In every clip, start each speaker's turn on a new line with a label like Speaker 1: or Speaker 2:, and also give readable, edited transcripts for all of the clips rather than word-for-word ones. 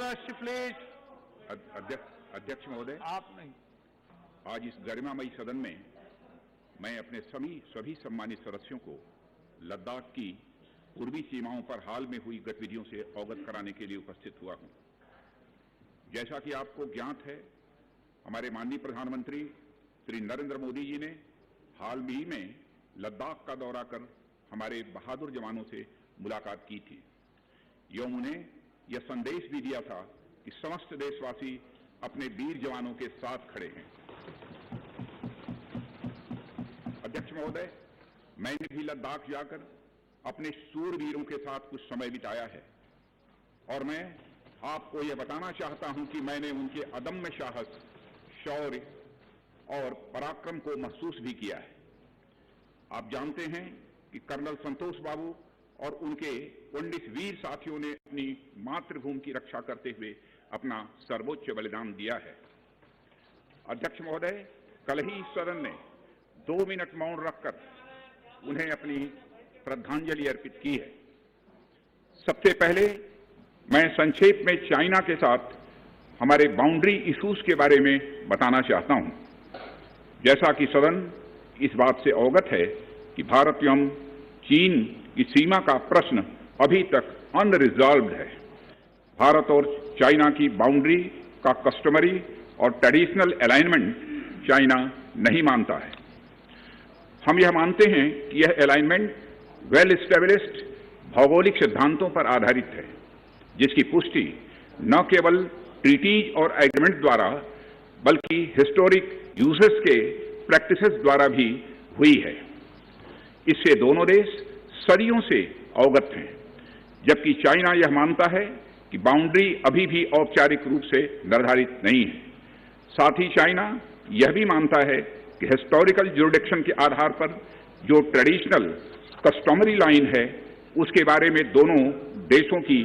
Speaker 1: Maharashtra please.
Speaker 2: अध्यक्ष महोदय,
Speaker 1: आप नहीं।
Speaker 2: आज इस गरिमामयी सदन में मैं अपने सभी सम्मानित सदस्यों को लद्दाख की पूर्वी सीमाओं पर हाल में हुई गतिविधियों से अवगत कराने के लिए उपस्थित हुआ हूं। जैसा कि आपको ज्ञात है, हमारे माननीय प्रधानमंत्री श्री नरेंद्र मोदी जी ने हाल ही में लद्दाख का दौरा कर हमारे बहादुर जवानों से मुलाकात की थी एवं उन्हें यह संदेश भी दिया था कि समस्त देशवासी अपने वीर जवानों के साथ खड़े हैं। अध्यक्ष महोदय, मैंने भी लद्दाख जाकर अपने शूरवीरों के साथ कुछ समय बिताया है और मैं आपको यह बताना चाहता हूं कि मैंने उनके अदम्य साहस, शौर्य और पराक्रम को महसूस भी किया है। आप जानते हैं कि कर्नल संतोष बाबू और उनके 19 वीर साथियों ने अपनी मातृभूमि की रक्षा करते हुए अपना सर्वोच्च बलिदान दिया है। अध्यक्ष महोदय, कल ही सदन ने 2 मिनट मौन रखकर उन्हें अपनी श्रद्धांजलि अर्पित की है। सबसे पहले मैं संक्षेप में चाइना के साथ हमारे बाउंड्री इश्यूज के बारे में बताना चाहता हूं। जैसा कि सदन इस बात से अवगत है कि भारत एवं चीन की सीमा का प्रश्न अभी तक अनरिजॉल्व्ड है। भारत और चाइना की बाउंड्री का कस्टमरी और ट्रेडिशनल अलाइनमेंट चाइना नहीं मानता है। हम यह मानते हैं कि यह अलाइनमेंट वेल एस्टेब्लिश्ड भौगोलिक सिद्धांतों पर आधारित है, जिसकी पुष्टि न केवल ट्रीटीज और एग्रीमेंट द्वारा बल्कि हिस्टोरिक यूजेस के प्रैक्टिसेस द्वारा भी हुई है। इससे दोनों देश सदियों से अवगत हैं, जबकि चाइना यह मानता है कि बाउंड्री अभी भी औपचारिक रूप से निर्धारित नहीं है। साथ ही चाइना यह भी मानता है कि हिस्टोरिकल ज्यूरिडिक्शन के आधार पर जो ट्रेडिशनल कस्टमरी लाइन है, उसके बारे में दोनों देशों की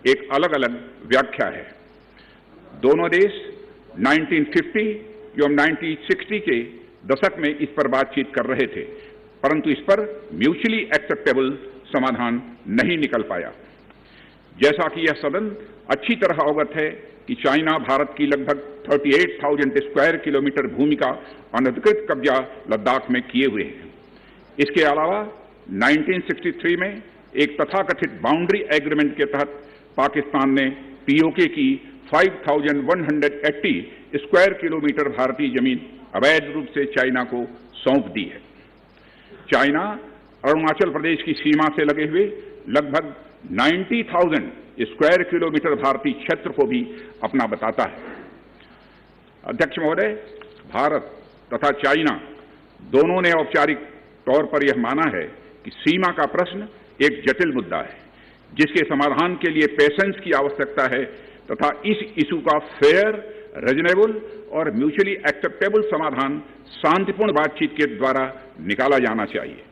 Speaker 2: एक अलग अलग व्याख्या है। दोनों देश 1950 एवं 1960 के दशक में इस पर बातचीत कर रहे थे, परंतु इस पर म्यूचुअली एक्सेप्टेबल समाधान नहीं निकल पाया। जैसा कि यह सदन अच्छी तरह अवगत है कि चाइना भारत की लगभग 38,000 स्क्वायर किलोमीटर भूमि का अनधिकृत कब्जा लद्दाख में किए हुए है। इसके अलावा 1963 में एक तथाकथित बाउंड्री एग्रीमेंट के तहत पाकिस्तान ने पीओके की 5,180 स्क्वायर किलोमीटर भारतीय जमीन अवैध रूप से चाइना को सौंप दी है। चाइना अरुणाचल प्रदेश की सीमा से लगे हुए लगभग 90,000 स्क्वायर किलोमीटर भारतीय क्षेत्र को भी अपना बताता है। अध्यक्ष महोदय, भारत तथा चाइना दोनों ने औपचारिक तौर पर यह माना है कि सीमा का प्रश्न एक जटिल मुद्दा है, जिसके समाधान के लिए पेशेंस की आवश्यकता है तथा इस इशू का फेयर, रीजनेबल और म्यूचुअली एक्सेप्टेबल समाधान शांतिपूर्ण बातचीत के द्वारा निकाला जाना चाहिए।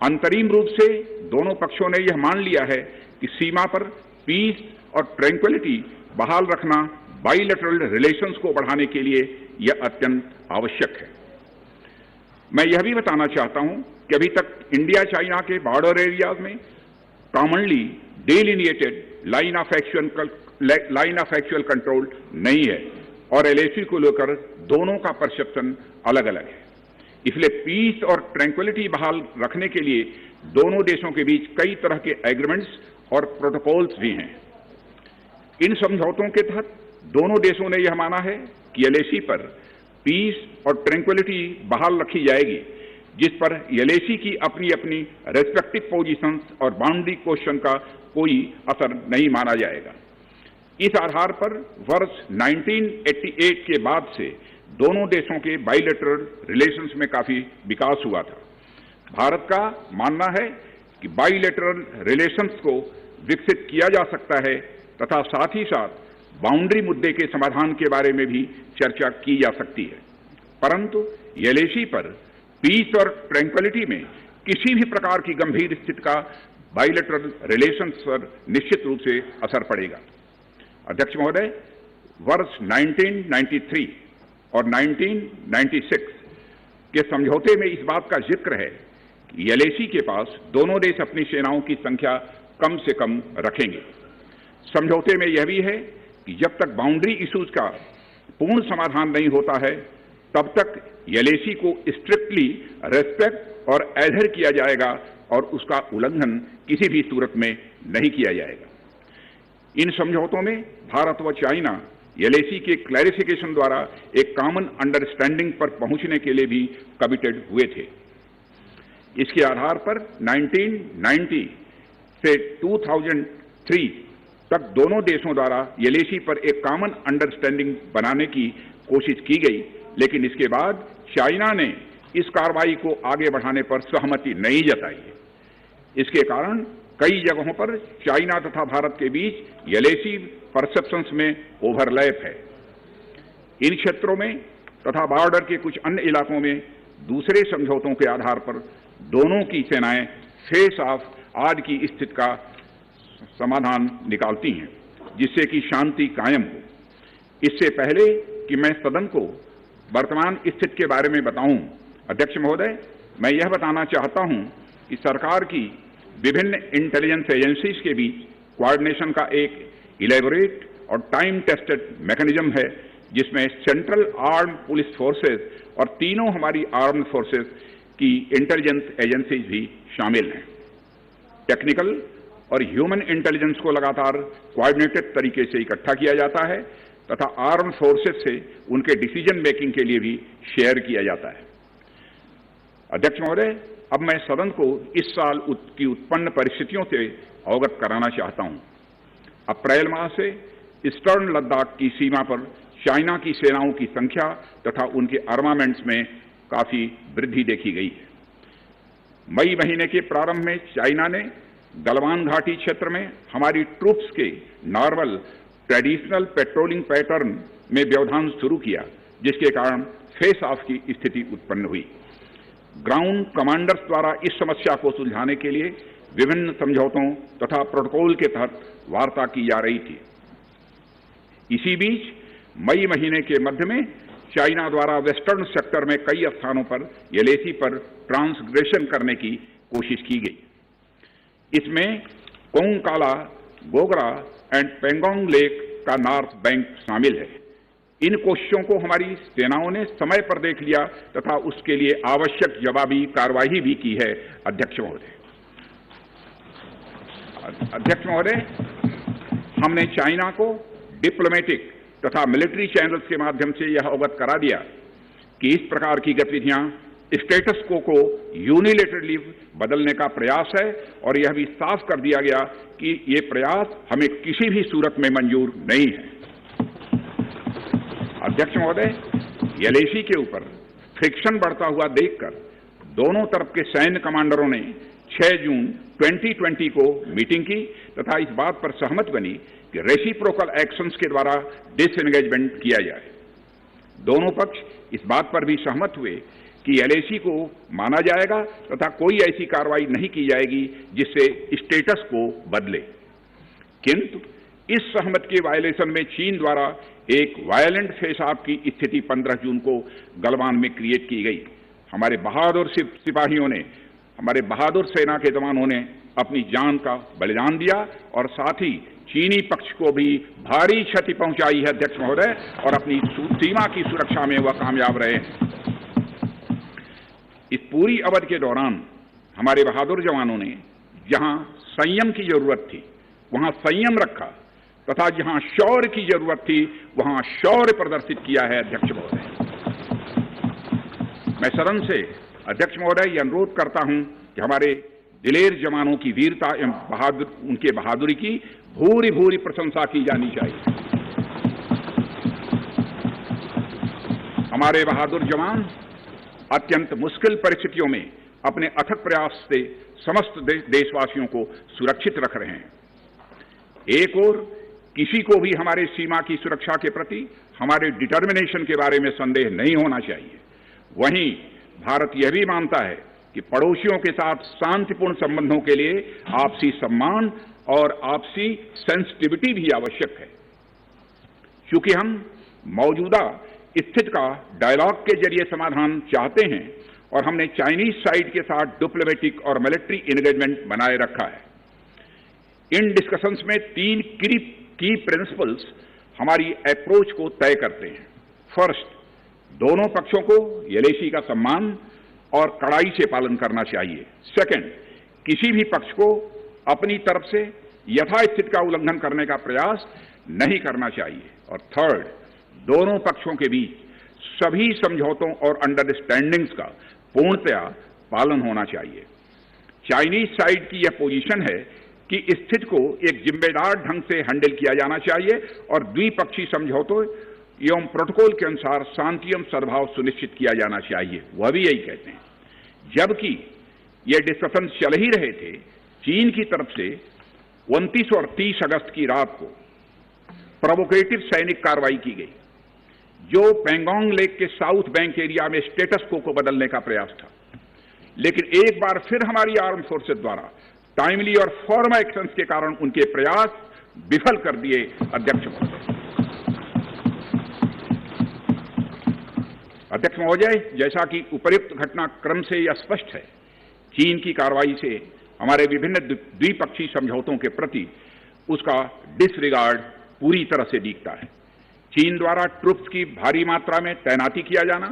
Speaker 2: अंतरिम रूप से दोनों पक्षों ने यह मान लिया है कि सीमा पर पीस और ट्रैंक्विलिटी बहाल रखना बाइलेटरल रिलेशंस को बढ़ाने के लिए यह अत्यंत आवश्यक है। मैं यह भी बताना चाहता हूं कि अभी तक इंडिया चाइना के बॉर्डर एरियाज में commonly delineated line of actual control नहीं है और एलएसी को लेकर दोनों का परसेप्शन अलग अलग है। इसलिए पीस और ट्रैंक्विलिटी बहाल रखने के लिए दोनों देशों के बीच कई तरह के एग्रीमेंट्स और प्रोटोकॉल्स भी हैं। इन समझौतों के तहत दोनों देशों ने यह माना है कि एलएसी पर पीस और ट्रैंक्विलिटी बहाल रखी जाएगी, जिस पर एलएसी की अपनी अपनी रेस्पेक्टिव पोजीशंस और बाउंड्री क्वेश्चन का कोई असर नहीं माना जाएगा। इस आधार पर वर्ष 1988 के बाद से दोनों देशों के बाइलेटरल रिलेशंस में काफी विकास हुआ था। भारत का मानना है कि बाइलेटरल रिलेशंस को विकसित किया जा सकता है तथा साथ ही साथ बाउंड्री मुद्दे के समाधान के बारे में भी चर्चा की जा सकती है, परंतु एलएसी पर पीस और ट्रैंक्विलिटी में किसी भी प्रकार की गंभीर स्थिति का बाइलेटरल रिलेशंस पर निश्चित रूप से असर पड़ेगा। अध्यक्ष महोदय, वर्ष 1993 और 1996 के समझौते में इस बात का जिक्र है कि एलएसी के पास दोनों देश अपनी सेनाओं की संख्या कम से कम रखेंगे। समझौते में यह भी है कि जब तक बाउंड्री इश्यूज का पूर्ण समाधान नहीं होता है तब तक एलएसी को स्ट्रिक्टली रेस्पेक्ट और एडहेर किया जाएगा और उसका उल्लंघन किसी भी सूरत में नहीं किया जाएगा। इन समझौतों में भारत व चाइना एलएसी के क्लैरिफिकेशन द्वारा एक कॉमन अंडरस्टैंडिंग पर पहुंचने के लिए भी कमिटेड हुए थे। इसके आधार पर 1990 से 2003 तक दोनों देशों द्वारा एलएसी पर एक कॉमन अंडरस्टैंडिंग बनाने की कोशिश की गई, लेकिन इसके बाद चाइना ने इस कार्रवाई को आगे बढ़ाने पर सहमति नहीं जताई। इसके कारण कई जगहों पर चाइना तथा भारत के बीच एलएसी परसेप्शंस में ओवरलैप है। इन क्षेत्रों में तथा बॉर्डर के कुछ अन्य इलाकों में दूसरे समझौतों के आधार पर दोनों की सेनाएं फेस ऑफ आज की स्थिति का समाधान निकालती हैं, जिससे कि शांति कायम हो। इससे पहले कि मैं सदन को वर्तमान स्थिति के बारे में बताऊं, अध्यक्ष महोदय, मैं यह बताना चाहता हूं कि सरकार की विभिन्न इंटेलिजेंस एजेंसीज के बीच कोऑर्डिनेशन का एक इलेबोरेट और टाइम टेस्टेड मैकेनिज्म है, जिसमें सेंट्रल आर्म पुलिस फोर्सेस और तीनों हमारी आर्म्ड फोर्सेस की इंटेलिजेंस एजेंसीज भी शामिल हैं। टेक्निकल और ह्यूमन इंटेलिजेंस को लगातार कोऑर्डिनेटेड तरीके से इकट्ठा किया जाता है तथा आर्म्ड फोर्सेस से उनके डिसीजन मेकिंग के लिए भी शेयर किया जाता है। अध्यक्ष महोदय, अब मैं सदन को इस साल की उत्पन्न परिस्थितियों से अवगत कराना चाहता हूं। अप्रैल माह से ईस्टर्न लद्दाख की सीमा पर चाइना की सेनाओं की संख्या तथा उनके आर्मामेंट्स में काफी वृद्धि देखी गई है। मई महीने के प्रारंभ में चाइना ने गलवान घाटी क्षेत्र में हमारी ट्रूप्स के नॉर्मल ट्रेडिशनल पेट्रोलिंग पैटर्न में व्यवधान शुरू किया, जिसके कारण फेस ऑफ की स्थिति उत्पन्न हुई। ग्राउंड कमांडर्स द्वारा इस समस्या को सुलझाने के लिए विभिन्न समझौतों तथा प्रोटोकॉल के तहत वार्ता की जा रही थी। इसी बीच मई महीने के मध्य में चाइना द्वारा वेस्टर्न सेक्टर में कई स्थानों पर एलएसी पर ट्रांसग्रेशन करने की कोशिश की गई। इसमें कोंगकाला, गोगरा एंड पेंगोंग लेक का नॉर्थ बैंक शामिल है। इन कोशिशों को हमारी सेनाओं ने समय पर देख लिया तथा उसके लिए आवश्यक जवाबी कार्रवाई भी की है। अध्यक्ष महोदय, हमने चाइना को डिप्लोमेटिक तथा मिलिट्री चैनल्स के माध्यम से यह अवगत करा दिया कि इस प्रकार की गतिविधियां स्टेटस को यूनिलेटरली बदलने का प्रयास है और यह भी साफ कर दिया गया कि ये प्रयास हमें किसी भी सूरत में मंजूर नहीं है। अध्यक्ष महोदय, एलएसी के ऊपर फ्रिक्शन बढ़ता हुआ देखकर दोनों तरफ के सैन्य कमांडरों ने 6 जून 2020 को मीटिंग की तथा इस बात पर सहमत बनी कि रेसिप्रोकल एक्शंस के द्वारा डिसएंगेजमेंट किया जाए। दोनों पक्ष इस बात पर भी सहमत हुए कि एलएसी को माना जाएगा तथा कोई ऐसी कार्रवाई नहीं की जाएगी जिससे स्टेटस को बदले। किंतु इस सहमति के वायलेशन में चीन द्वारा एक वायलेंट फेस ऑफ की स्थिति 15 जून को गलवान में क्रिएट की गई। हमारे बहादुर सिपाहियों ने, हमारे बहादुर सेना के जवानों ने अपनी जान का बलिदान दिया और साथ ही चीनी पक्ष को भी भारी क्षति पहुंचाई है। अध्यक्ष महोदय, और अपनी सीमा की सुरक्षा में वह कामयाब रहे। इस पूरी अवधि के दौरान हमारे बहादुर जवानों ने जहां संयम की जरूरत थी वहां संयम रखा तथा जहां शौर्य की जरूरत थी वहां शौर्य प्रदर्शित किया है। अध्यक्ष महोदय, मैं सदन से अध्यक्ष महोदय यह अनुरोध करता हूं कि हमारे दिलेर जवानों की वीरता एवं उनके बहादुरी की भूरी भूरी प्रशंसा की जानी चाहिए। हमारे बहादुर जवान अत्यंत मुश्किल परिस्थितियों में अपने अथक प्रयास से समस्त देशवासियों को सुरक्षित रख रहे हैं। एक ओर किसी को भी हमारे सीमा की सुरक्षा के प्रति हमारे डिटर्मिनेशन के बारे में संदेह नहीं होना चाहिए। वहीं भारत यह भी मानता है कि पड़ोसियों के साथ शांतिपूर्ण संबंधों के लिए आपसी सम्मान और आपसी सेंसिटिविटी भी आवश्यक है। क्योंकि हम मौजूदा स्थिति का डायलॉग के जरिए समाधान चाहते हैं और हमने चाइनीज साइड के साथ डिप्लोमेटिक और मिलिट्री एंगेजमेंट बनाए रखा है। इन डिस्कशंस में 3 की प्रिंसिपल्स हमारी अप्रोच को तय करते हैं। फर्स्ट, दोनों पक्षों को एलएसी का सम्मान और कड़ाई से पालन करना चाहिए। सेकंड, किसी भी पक्ष को अपनी तरफ से यथास्थिति का उल्लंघन करने का प्रयास नहीं करना चाहिए। और थर्ड, दोनों पक्षों के बीच सभी समझौतों और अंडरस्टैंडिंग्स का पूर्णतया पालन होना चाहिए। चाइनीज साइड की यह पोजीशन है कि स्थिति को एक जिम्मेदार ढंग से हैंडल किया जाना चाहिए और द्विपक्षीय समझौतों एवं प्रोटोकॉल के अनुसार शांति एवं सद्भाव सुनिश्चित किया जाना चाहिए। वह भी यही कहते हैं। जबकि ये डिस्कशन चल ही रहे थे, चीन की तरफ से 29 और 30 अगस्त की रात को प्रोवोकेटिव सैनिक कार्रवाई की गई, जो पेंगोंग लेक के साउथ बैंक एरिया में स्टेटस को बदलने का प्रयास था। लेकिन एक बार फिर हमारी आर्म फोर्सेस द्वारा टाइमली और फॉर्म एक्शंस के कारण उनके प्रयास विफल कर दिए। अध्यक्ष महोदय, जैसा कि उपर्युक्त घटनाक्रम से यह स्पष्ट है, चीन की कार्रवाई से हमारे विभिन्न द्विपक्षीय समझौतों के प्रति उसका डिसरिगार्ड पूरी तरह से दिखता है। चीन द्वारा ट्रुप्स की भारी मात्रा में तैनाती किया जाना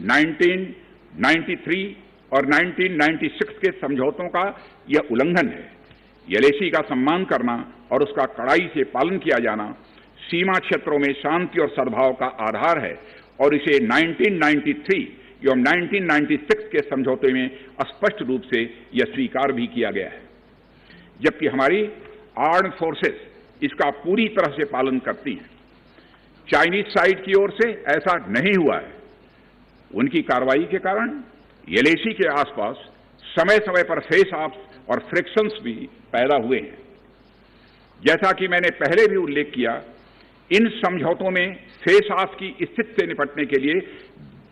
Speaker 2: 1993 और 1996 के समझौतों का यह उल्लंघन है। एलएसी का सम्मान करना और उसका कड़ाई से पालन किया जाना सीमा क्षेत्रों में शांति और सद्भाव का आधार है और इसे 1993 एवं 1996 के समझौते में स्पष्ट रूप से यह स्वीकार भी किया गया है। जबकि हमारी आर्म्ड फोर्सेस इसका पूरी तरह से पालन करती हैं। चाइनीज साइड की ओर से ऐसा नहीं हुआ है। उनकी कार्रवाई के कारण एलएसी के आसपास समय समय पर फेस ऑफ्स और फ्रिक्शंस भी पैदा हुए हैं। जैसा कि मैंने पहले भी उल्लेख किया, इन समझौतों में फेस ऑफ की स्थिति से निपटने के लिए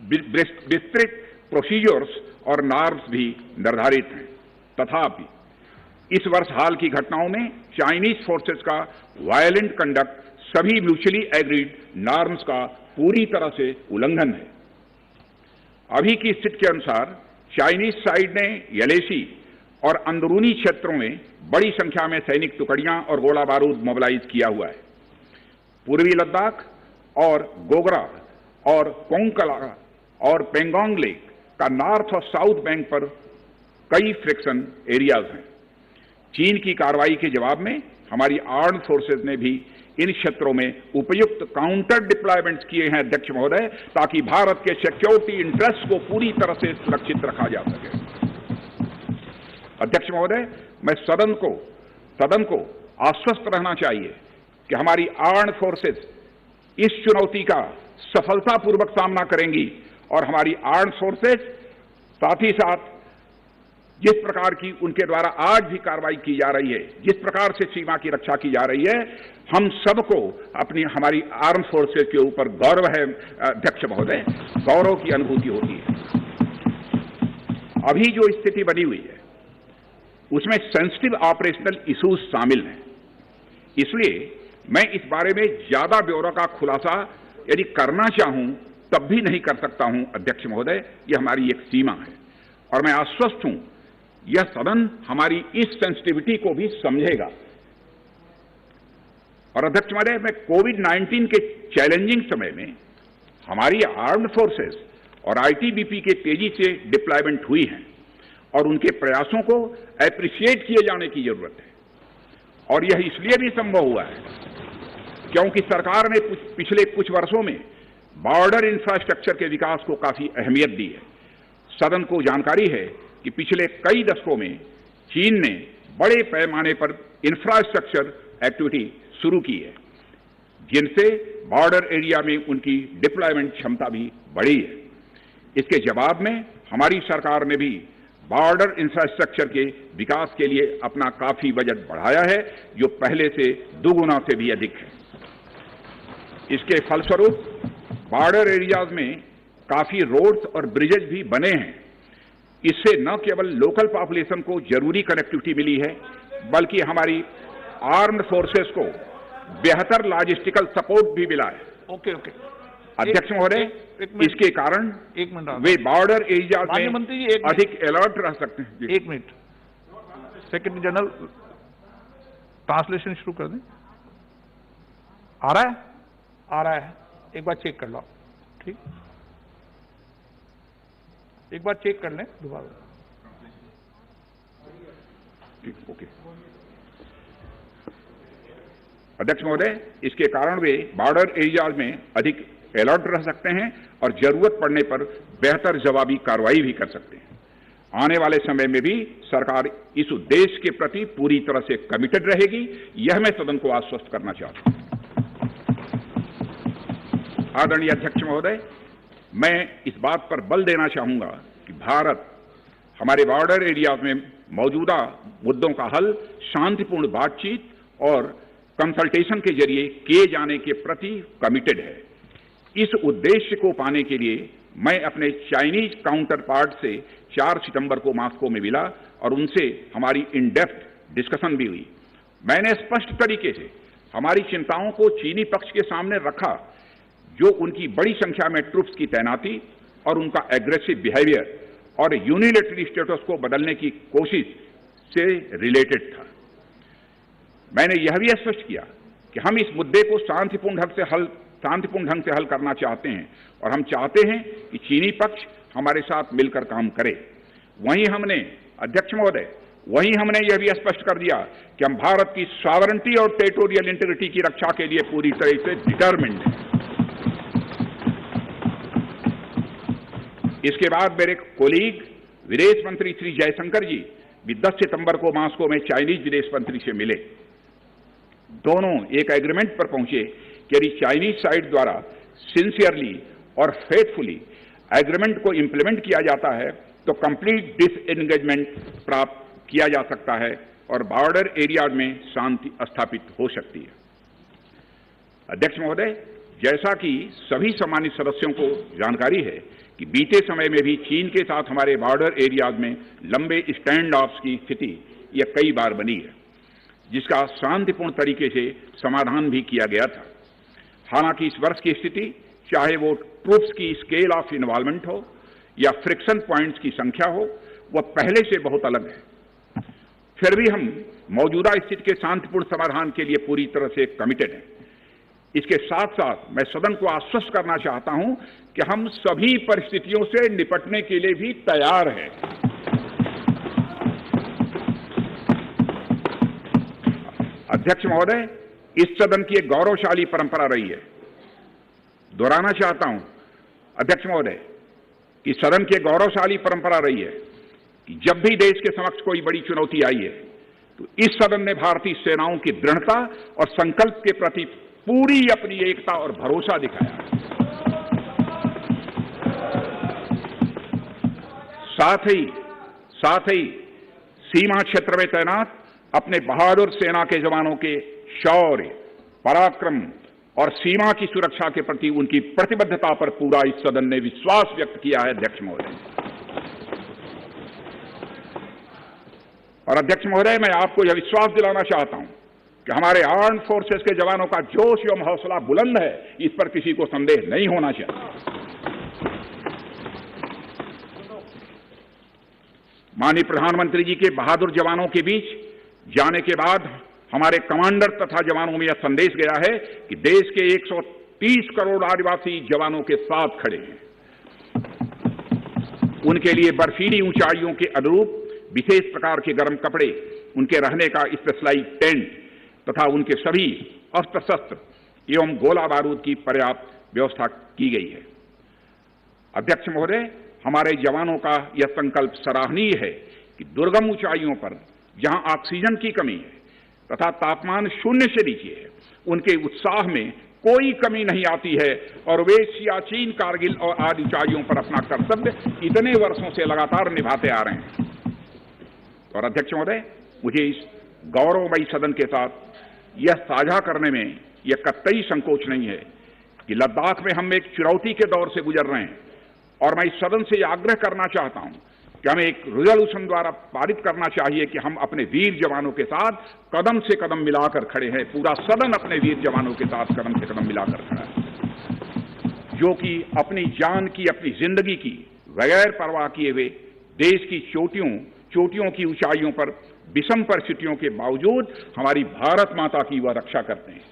Speaker 2: विस्तृत प्रोसीजर्स और नॉर्म्स भी निर्धारित हैं। तथापि इस वर्ष हाल की घटनाओं में चाइनीज फोर्सेस का वायलेंट कंडक्ट सभी म्यूचुअली एग्रीड नॉर्म्स का पूरी तरह से उल्लंघन है। अभी की स्थिति के अनुसार चाइनीज साइड ने एलएसी और अंदरूनी क्षेत्रों में बड़ी संख्या में सैनिक टुकड़ियां और गोला बारूद मोबिलाइज किया हुआ है। पूर्वी लद्दाख और गोगरा और कोंकला और पेंगोंग लेक का नॉर्थ और साउथ बैंक पर कई फ्रिक्शन एरियाज हैं। चीन की कार्रवाई के जवाब में हमारी आर्म्ड फोर्सेज ने भी इन क्षेत्रों में उपयुक्त काउंटर डिप्लॉयमेंट्स किए हैं अध्यक्ष महोदय, ताकि भारत के सिक्योरिटी इंटरेस्ट को पूरी तरह से सुरक्षित रखा जा सके। अध्यक्ष महोदय, मैं सदन को आश्वस्त रहना चाहिए कि हमारी आर्म्ड फोर्सेस इस चुनौती का सफलतापूर्वक सामना करेंगी और हमारी आर्म्ड फोर्सेस साथ ही साथ जिस प्रकार की उनके द्वारा आज भी कार्रवाई की जा रही है, जिस प्रकार से सीमा की रक्षा की जा रही है, हम सबको हमारी आर्म फोर्सेस के ऊपर गौरव है अध्यक्ष महोदय, गौरव की अनुभूति होती है। अभी जो स्थिति बनी हुई है उसमें सेंसिटिव ऑपरेशनल इश्यूज शामिल हैं। इसलिए मैं इस बारे में ज्यादा ब्यौरा का खुलासा यदि करना चाहूं तब भी नहीं कर सकता हूं अध्यक्ष महोदय, यह हमारी एक सीमा है और मैं आश्वस्त हूं यह सदन हमारी इस सेंसिटिविटी को भी समझेगा। और अध्यक्ष महोदय, मैं कोविड-19 के चैलेंजिंग समय में हमारी आर्म्ड फोर्सेस और आईटीबीपी के तेजी से डिप्लॉयमेंट हुई हैं और उनके प्रयासों को एप्रिशिएट किए जाने की जरूरत है। और यह इसलिए भी संभव हुआ है क्योंकि सरकार ने पिछले कुछ वर्षों में बॉर्डर इंफ्रास्ट्रक्चर के विकास को काफी अहमियत दी है। सदन को जानकारी है कि पिछले कई दशकों में चीन ने बड़े पैमाने पर इंफ्रास्ट्रक्चर एक्टिविटी शुरू की है, जिनसे बॉर्डर एरिया में उनकी डिप्लॉयमेंट क्षमता भी बढ़ी है। इसके जवाब में हमारी सरकार ने भी बॉर्डर इंफ्रास्ट्रक्चर के विकास के लिए अपना काफी बजट बढ़ाया है, जो पहले से दोगुना से भी अधिक है। इसके फलस्वरूप बॉर्डर एरियाज में काफी रोड्स और ब्रिजेज भी बने हैं। इससे न केवल लोकल पॉपुलेशन को जरूरी कनेक्टिविटी मिली है, बल्कि हमारी आर्म्ड फोर्सेस को बेहतर लॉजिस्टिकल सपोर्ट भी मिला है।
Speaker 1: ओके।
Speaker 2: अध्यक्ष महोदय, इसके कारण वे बॉर्डर एरियाज में अधिक अलर्ट रह सकते हैं।
Speaker 1: 1 मिनट, सेक्रेटरी जनरल ट्रांसलेशन शुरू कर दें। आ रहा है? आ रहा है, एक बार चेक कर लो, ठीक, एक बार चेक कर लें दोबारा।
Speaker 2: ठीक, ओके। अध्यक्ष महोदय, इसके कारण वे बॉर्डर एरियाज में अधिक अलर्ट रह सकते हैं और जरूरत पड़ने पर बेहतर जवाबी कार्रवाई भी कर सकते हैं। आने वाले समय में भी सरकार इस उद्देश्य के प्रति पूरी तरह से कमिटेड रहेगी, यह मैं सदन को आश्वस्त करना चाहता हूं। आदरणीय अध्यक्ष महोदय, मैं इस बात पर बल देना चाहूंगा कि भारत हमारे बॉर्डर एरियाज में मौजूदा मुद्दों का हल शांतिपूर्ण बातचीत और कंसल्टेशन के जरिए किए जाने के प्रति कमिटेड है। इस उद्देश्य को पाने के लिए मैं अपने चाइनीज काउंटर पार्ट से 4 सितंबर को मॉस्को में मिला और उनसे हमारी इन डेप्थ डिस्कशन भी हुई। मैंने स्पष्ट तरीके से हमारी चिंताओं को चीनी पक्ष के सामने रखा, जो उनकी बड़ी संख्या में ट्रूप्स की तैनाती और उनका एग्रेसिव बिहेवियर और यूनिलैटरल स्टेटस को बदलने की कोशिश से रिलेटेड था। मैंने यह भी स्पष्ट किया कि हम इस मुद्दे को शांतिपूर्ण ढंग से हल करना चाहते हैं और हम चाहते हैं कि चीनी पक्ष हमारे साथ मिलकर काम करे। वहीं हमने, अध्यक्ष महोदय, यह भी स्पष्ट कर दिया कि हम भारत की सॉवरेनिटी और टेरिटोरियल इंटीग्रिटी की रक्षा के लिए पूरी तरह से डिटरमिन्ड हैं। इसके बाद मेरे कोलीग विदेश मंत्री श्री जयशंकर जी भी 10 सितंबर को मॉस्को में चाइनीज विदेश मंत्री से मिले। दोनों एक एग्रीमेंट पर पहुंचे कि यदि चाइनीज साइड द्वारा सिंसियरली और फेथफुली एग्रीमेंट को इंप्लीमेंट किया जाता है तो कंप्लीट डिसएंगेजमेंट प्राप्त किया जा सकता है और बॉर्डर एरिया में शांति स्थापित हो सकती है। अध्यक्ष महोदय, जैसा कि सभी सम्मानित सदस्यों को जानकारी है कि बीते समय में भी चीन के साथ हमारे बॉर्डर एरियाज में लंबे स्टैंड ऑफ्स की स्थिति यह कई बार बनी है, जिसका शांतिपूर्ण तरीके से समाधान भी किया गया था। हालांकि इस वर्ष की स्थिति, चाहे वो ट्रूप्स की स्केल ऑफ इन्वॉल्वमेंट हो या फ्रिक्शन पॉइंट्स की संख्या हो, वह पहले से बहुत अलग है। फिर भी हम मौजूदा स्थिति के शांतिपूर्ण समाधान के लिए पूरी तरह से कमिटेड हैं। इसके साथ साथ मैं सदन को आश्वस्त करना चाहता हूं कि हम सभी परिस्थितियों से निपटने के लिए भी तैयार हैं। अध्यक्ष महोदय, इस सदन की एक गौरवशाली परंपरा रही है। दोहराना चाहता हूं अध्यक्ष महोदय कि सदन की एक गौरवशाली परंपरा रही है कि जब भी देश के समक्ष कोई बड़ी चुनौती आई है तो इस सदन ने भारतीय सेनाओं की दृढ़ता और संकल्प के प्रति पूरी अपनी एकता और भरोसा दिखाया। साथ ही सीमा क्षेत्र में तैनात अपने बहादुर सेना के जवानों के शौर्य, पराक्रम और सीमा की सुरक्षा के प्रति उनकी प्रतिबद्धता पर पूरा इस सदन ने विश्वास व्यक्त किया है। अध्यक्ष महोदय, और अध्यक्ष महोदय, मैं आपको यह विश्वास दिलाना चाहता हूं कि हमारे आर्म्ड फोर्सेस के जवानों का जोश एवं हौसला बुलंद है, इस पर किसी को संदेह नहीं होना चाहिए। माननीय प्रधानमंत्री जी के बहादुर जवानों के बीच जाने के बाद हमारे कमांडर तथा जवानों में यह संदेश गया है कि देश के 130 करोड़ आदिवासी जवानों के साथ खड़े हैं। उनके लिए बर्फीली ऊंचाइयों के अनुरूप विशेष प्रकार के गर्म कपड़े, उनके रहने का स्पेशलाइज्ड टेंट तथा उनके सभी अस्त्र शस्त्र एवं गोला बारूद की पर्याप्त व्यवस्था की गई है। अध्यक्ष महोदय, हमारे जवानों का यह संकल्प सराहनीय है कि दुर्गम ऊंचाइयों पर जहां ऑक्सीजन की कमी है तथा तापमान 0 से नीचे है, उनके उत्साह में कोई कमी नहीं आती है और वे सियाचिन, कारगिल और आदि ऊंचाइयों पर अपना कर्तव्य इतने वर्षों से लगातार निभाते आ रहे हैं। और अध्यक्ष महोदय, मुझे इस गौरवमयी सदन के साथ यह साझा करने में यह कतई संकोच नहीं है कि लद्दाख में हम एक चुनौती के दौर से गुजर रहे हैं और मैं इस सदन से यह आग्रह करना चाहता हूं कि हमें एक रेजोल्यूशन द्वारा पारित करना चाहिए कि हम अपने वीर जवानों के साथ कदम से कदम मिलाकर खड़े हैं। पूरा सदन अपने वीर जवानों के साथ कदम से कदम मिलाकर खड़ा है, जो कि अपनी जान की, अपनी जिंदगी की बगैर परवाह किए हुए देश की चोटियों की ऊंचाइयों पर विषम परिस्थितियों के बावजूद हमारी भारत माता की वह रक्षा करते हैं।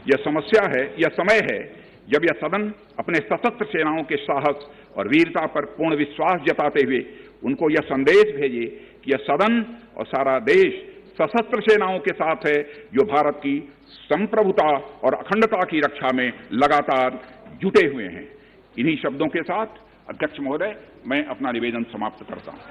Speaker 2: यह समस्या है, यह समय है जब यह सदन अपने सशस्त्र सेनाओं के साहस और वीरता पर पूर्ण विश्वास जताते हुए उनको यह संदेश भेजे कि यह सदन और सारा देश सशस्त्र सेनाओं के साथ है, जो भारत की संप्रभुता और अखंडता की रक्षा में लगातार जुटे हुए हैं। इन्हीं शब्दों के साथ अध्यक्ष महोदय, मैं अपना निवेदन समाप्त करता हूं।